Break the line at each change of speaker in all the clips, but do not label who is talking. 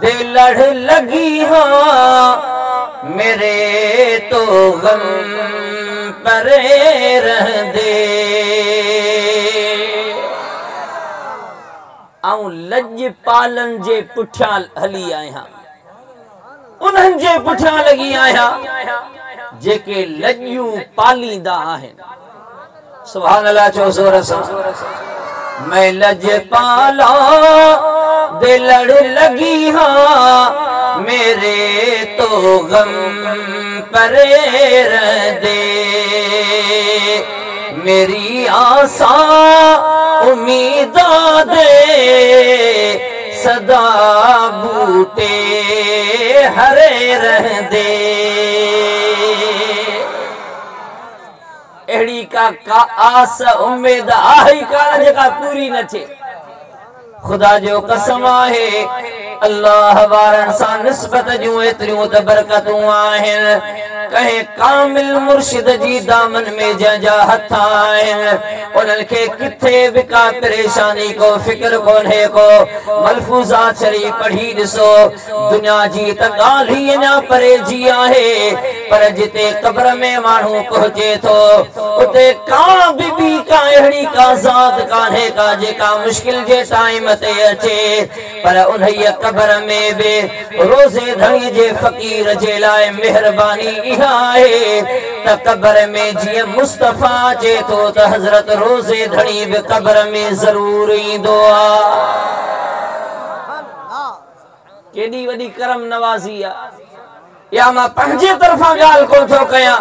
दे लड़ लगी हाँ मेरे तो गम परे रह दे। आऊं लज पालन जे पुठियां हली आहियां, उन्हनि जे पुठियां लगी आहियां जेके लजियूं पालींदा आहिनि। सुभान अल्लाह चो ज़ोर सां। मैं लज पाला दे लड़ लगी हाँ मेरे तो गम परे रह दे। मेरी आशा उम्मीदा दे सदा बूटे हरे रह दे। अड़ी का आस उम्मीद आई कान जेका पूरी न थे। खुदा जो कसम आहे अल्लाह वारन सा निस्बत जूं एतिरियूं त बरकतूं आहिनि। कहे कामिल मुर्शिद जी दामन में जंहिंजा हथ आहिनि उन्हनि खे किथे बि का परेशानी को फिक्र कोन्हे को। मलफूज़ात शरीफ़ पढ़ी ॾिसो। दुनिया जी त ॻाल्हि ई अञा परे जी आहे, पर जिते क़ब्र में माण्हू पहुचे थो उते का बि का अहिड़ी का ज़ात कान्हे का जेका मुश्किल जे टाइम ते अचे। पर उन्हीअ क़ब्र में बि रोज़े धणी जे फ़क़ीर जे लाइ मेहरबानी इहा आहे त क़ब्र में जीअं मुस्तफ़ा अचे थो त हज़रत रोज़े धणी बि क़ब्र में ज़रूर ईंदो आहे। केॾी वॾी करम नवाज़ी आहे। या मां पंहिंजे तरफ़ां ॻाल्हि कोन थो कयां,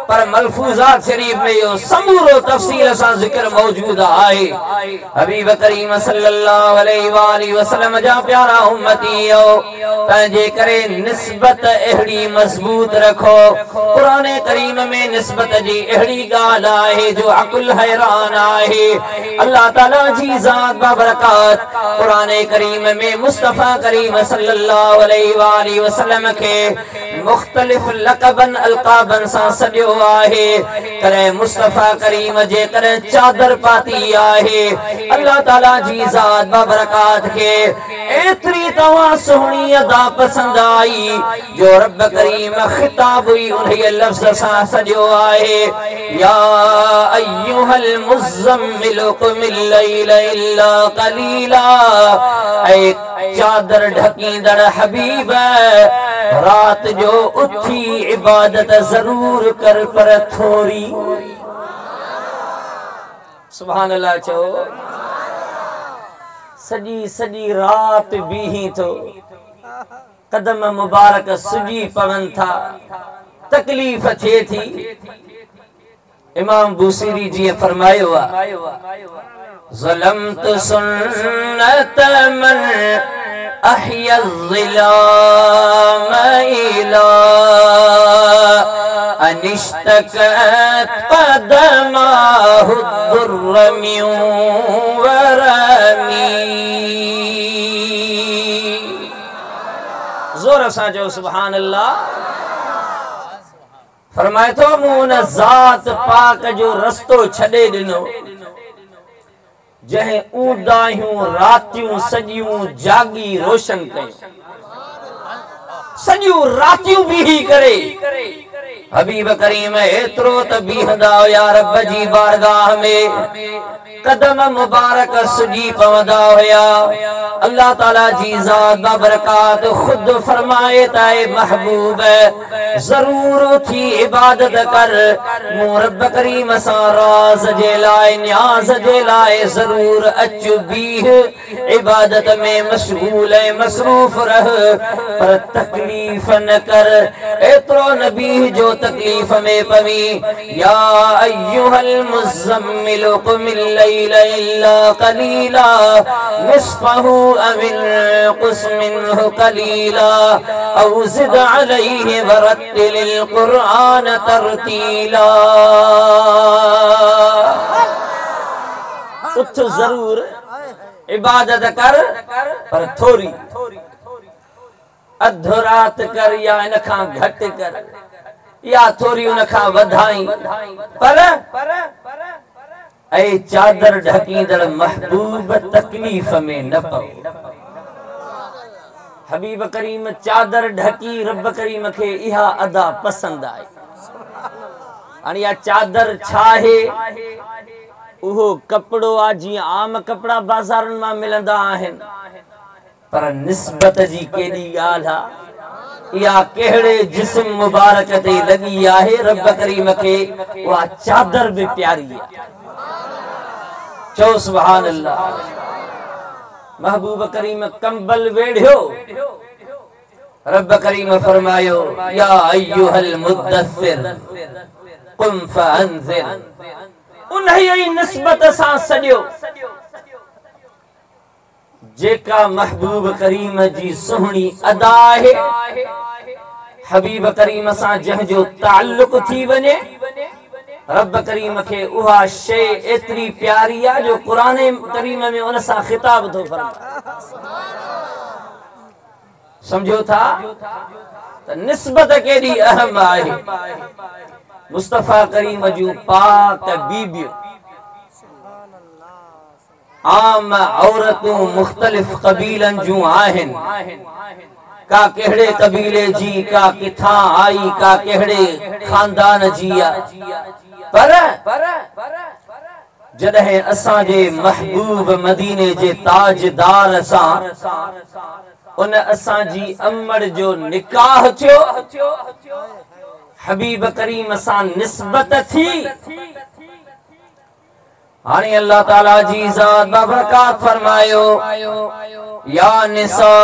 पर मलफूज़ात शरीफ़ में इहो समूरो तफ़सील सां ज़िक्र मौजूद आहे। हबीब करीम सल्लल्लाहु अलैहि वसल्लम जा प्यारा उम्मतीओ, तंहिंजे करे निस्बत अहिड़ी मज़बूत रखो। क़ुरान करीम में निस्बत जी अहिड़ी ॻाल्हि आहे जो अकुल हैरान आहे। अल्लाह ताला जी ज़ात बाबरकात क़ुरान करीम में मुस्तफ़ा करीम सल्लल्लाहु अलैहि वसल्लम खे मुख्तलिफ लक़बन अलक़ाबन सां सॼो आहे। करे मुस्तफ़ा करीम जे करे चादर पाती आहे। अल्लाह ताला जी ज़ात बाबरकात खे एतिरी तव्हां सुहिणी अदा पसंद आई जो रब करीम ख़िताब हुई उन्हीअ लफ़्ज़ सां सॼो आहे। या अय्युहल मुज़्ज़म्मिल क़ुमिल लैल इल्ला क़लीला। ऐ चादर ढकींदड़ हबीब, रात जो उठी इबादत जरूर कर पर थोड़ी। सुभान अल्लाह चो। सजी सजी रात बीही थो, कदम मुबारक सुजी पवन था, तकलीफ़ थिए थी। इमाम बूसीरी जी फरमायो आहे ज़लमत सुन्नत मन अहिया ज़िलाम इला अनिश्तकत क़दमाहु दुर्र मिन वरमी। जोर सां चओ सुभान अल्लाह। फरमाए थो मूं उन ज़ात पाक जो रस्तो छॾे ॾिनो जंहिं ऊंदाहियूं रातियूं सॼियूं जागी रोशन कयूं। सॼियूं रातियूं बीही करे हबीब करीम एतिरो त बीहंदा हुया रब जी बारगाह में, कदम मुबारक सुजी पवंदा हुया। अल्लाह ताला जी ज़ात बाबरकात खुद फरमाए त महबूब जरूर उठी इबादत कर। मूं रब करीम सां राज जे लाइ न्याज जे लाइ जरूर अच बीह, इबादत में मशगूल ऐं मसरूफ रह, पर तकलीफ़ न कर। एतिरो न बीह जो तकलीफ़ में पवी। या अय्युहल मुज़्ज़म्मिल क़ुमिल लैल इल्ला क़लीला निस्फ़हु अव इंक़ुस मिन्हु क़लीला औ ज़िद अलैहि वरत्तिलिल क़ुरआन तरतीला। उठ जरूर इबादत कर पर थोड़ी, अधु रात कर या इन खां घटि कर या थोड़ी उन खां वधाई, पर ऐ चादर ढकींदड़ महबूब तकलीफ में न पओ। हबीब करीम चादर ढकी रब करीम खे इहा अदा पसंद आई। हाणे या चादर छा है? उहो कपड़ो आ जी आम कपड़ा बाजारन में मिलंदा आहिन, पर निस्बत जी केडी गाल आ। या केड़े जिस्म मुबारक ते लगी आहे रब करीम के वा चादर भी प्यारी है। चो सुभान अल्लाह। महबूब करीम कंबल वेढ़ियो, रब करीम फरमायो या अय्युहल मुद्दस्सिर कुम फअंज़िर। उन्ही निस्बत सां सॼो जेका महबूब करीम जी सुहणी अदा है, हबीब करीम सां जंहिंजो ताल्लुक थी वने, रब करीम के उहा शे एतरी प्यारी आ जो कुरान करीम में उन सां खिताब थो फरमाए। समझो था त निस्बत केडी अहम आहे। मुस्तफा करीम जूं पाक बीबियूं आम औरतूं मुख्तलिफ कबीलन जूं आहिन। का केड़े कबीले जी, का किथां आई, का केड़े खानदान जी आ, पर जॾहिं असां जे महबूब मदीने जे ताजदार सां उन असां जी अमड़ जो निकाह थियो, हबीब करीम सां निस्बत थी। हाणे अल्लाह ताला जी ज़ात बाबरकात फरमायो या निसा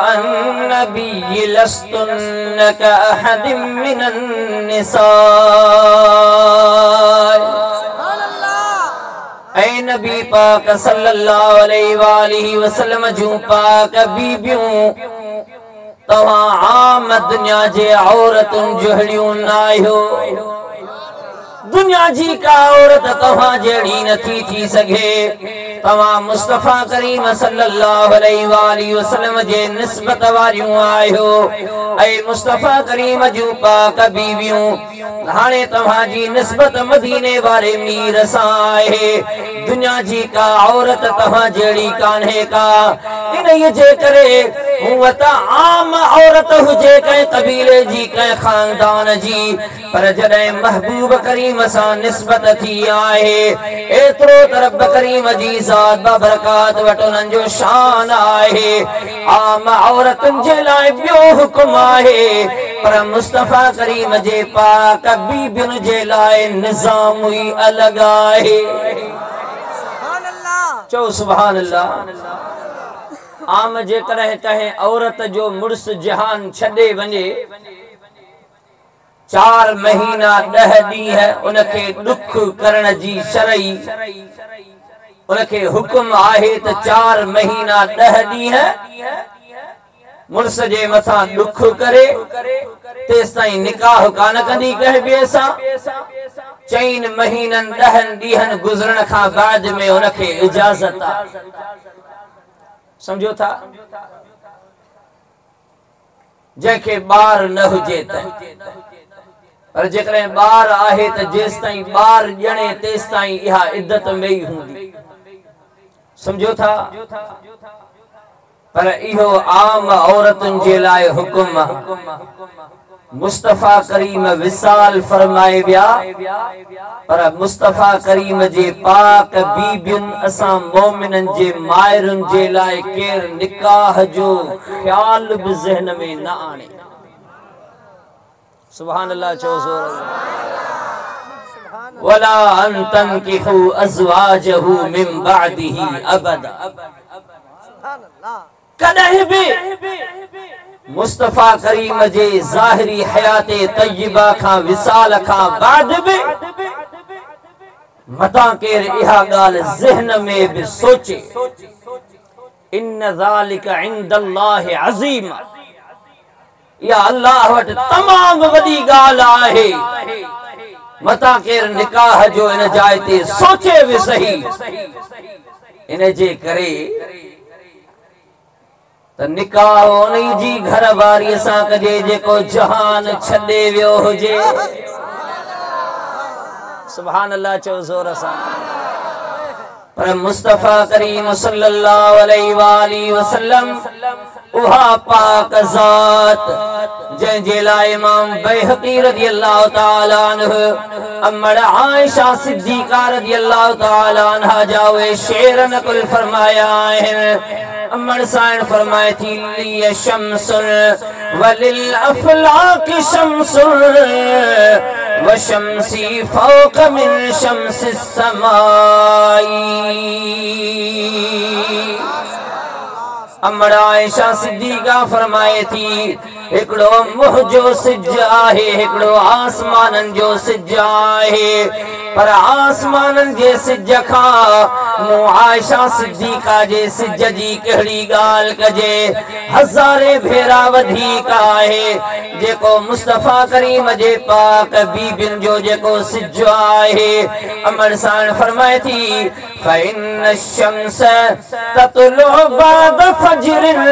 अन्नबी लस्तुन्न कअहदिम मिनन निसा। ऐ नबी पाक सल्लल्लाहु अलैहि वसल्लम जूं पाक बीबियूं तव्हां आम दुनिया जे औरतुन जहिड़ियूं न आहियो। दुनिया जी का औरत तव्हां जहिड़ी नथी थी सघे। तव्हां मुस्तफा करीम सल्लल्लाहु अलैहि वसल्लम जे निस्बत वारियूं आहियो। ऐ मुस्तफा करीम जूं पाक बीवियूं हाणे तव्हां जी निस्बत मदीने वारे मीर सां आहे। दुनिया जी का औरत तव्हां जहिड़ी कान्हे का। इन जे करे हूअ त आम औरत हुजे कंहिं कबीले जी, कंहिं खानदान जी, पर जॾहिं महबूब करीम सां निस्बत थी आहे, एतिरो त रब करीम जी ज़ात बाबरकात वटि उन्हनि जो शान आहे। आम औरतुनि जे लाइ ॿियो हुकुम आहे, पर मुस्तफा करीम जे पाक बीबियुनि जे लाइ निज़ाम ई अलॻि आहे। चओ सुभान अल्लाह। आम जेकॾहिं कंहिं औरत जो मुड़ुस जहान छॾे वञे, 4 महीना 10 ॾींहं उनखे दुख करण जी शरई उनखे हुकुम आहे त 4 महीना 10 ॾींहं मुड़ुस जे मथां दुख करे तेसिताईं निकाह कान कंदी कंहिं ॿिए सां। 4 महीननि 10 ॾींहंनि गुज़रण खां बाद में उनखे इजाज़त आहे। समझो था। जंहिंखे ॿार न हुजे त, पर जेकॾहिं ॿार आहे त जेसि ताईं ॿार ॼणे तेसि ताईं इहा इद्दत में ई हूंदी। समझो था। पर इहो आम औरतुनि जे लाइ हुकुम आहे। मुस्तफा करीम विसाल फरमाए विया, पर मुस्तफा करीम जे पाक बीबियुनि असां मोमिननि जे मायरुनि जे लाइ केर निकाह जो ख्याल भी ज़हन में न आणे। सुभान अल्लाह। चो वला अन तनकिहु अज़वाजहु मिन बअदिही अबदा। कदहिं भी मुस्तफा करीम जे ज़ाहिरी हयाते तय्यबा खां विसाल खां बाद भी मता केर इहा गाल ज़हन में भी सोचे, इन्न ज़ालिका इंदल्लाहि अज़ीम, या अल्लाह वटि तमाम वॾी गाल आहे। मता केर निकाह जो इन जाइ ते सोचे भी सही। इन जे करे त निकाह उन्ही जी घर वारी सां कजे जेको जहान छॾे वियो हुजे। सुभान अल्लाह। चओ ज़ोर सां। पर मुस्तफा करीम सल्लल्लाहु अलैहि वसल्लम उहा पाक ज़ात जंहिंजे लाइ इमाम बैहक़ी रज़ियल्लाहु ताला अन्हु अम्मड़ आयशा सिद्दीक़ा रज़ियल्लाहु ताला अन्हा जा उहे शेर नक़ल फरमाया आहिनि। अम्मड़ साईं फरमाए थी लिय शम्सुन वलिल अफ़लाक शम्सुन व शम्सी फ़ौक़ मिन शम्सिस समाई। अम्मड़ आयशा सिद्दीक़ा फरमाए थी हिकड़ो मुंहिंजो सिज आहे, हिकड़ो आसमानन जो सिज आहे, पर आसमानन जे सिज खां मूं आयशा सिद्दीक़ा जे सिज जी कहिड़ी ॻाल्हि कजे, हज़ारे भेरा वधीक आहे जेको मुस्तफा करीम जे पाक बीबियुनि जो जेको सिज आहे। अमर साण फरमाए थी फ़इन्न शम्स ततलु बाद फज्रिन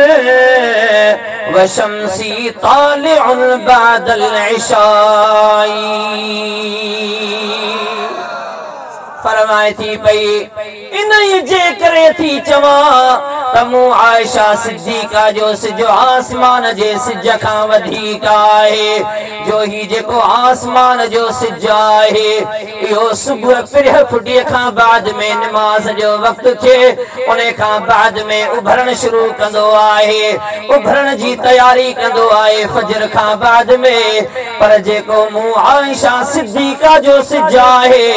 व शम्सी तालिउन बादल इशाई। फरमाए थी पई इन जे करे थी चवा तमू आयशा सिद्दीक़ा जो सिजो आसमान जे सिज खां वधीक आहे। जो ही जेको आसमान जो सिज आहे इहो सुबुह पिरह फुटीअ खां बाद में नमाज जो वक़्तु थिए उन खां बाद में उभरण शुरू कंदो आहे, उभरण जी तयारी कंदो आहे फजर खां बाद में। पर जेको मूं आयशा सिद्दीक़ा जो सिज आहे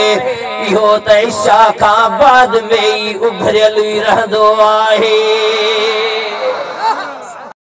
इहो त इशा खां बाद में ई उभरियल ई रहंदो आहे।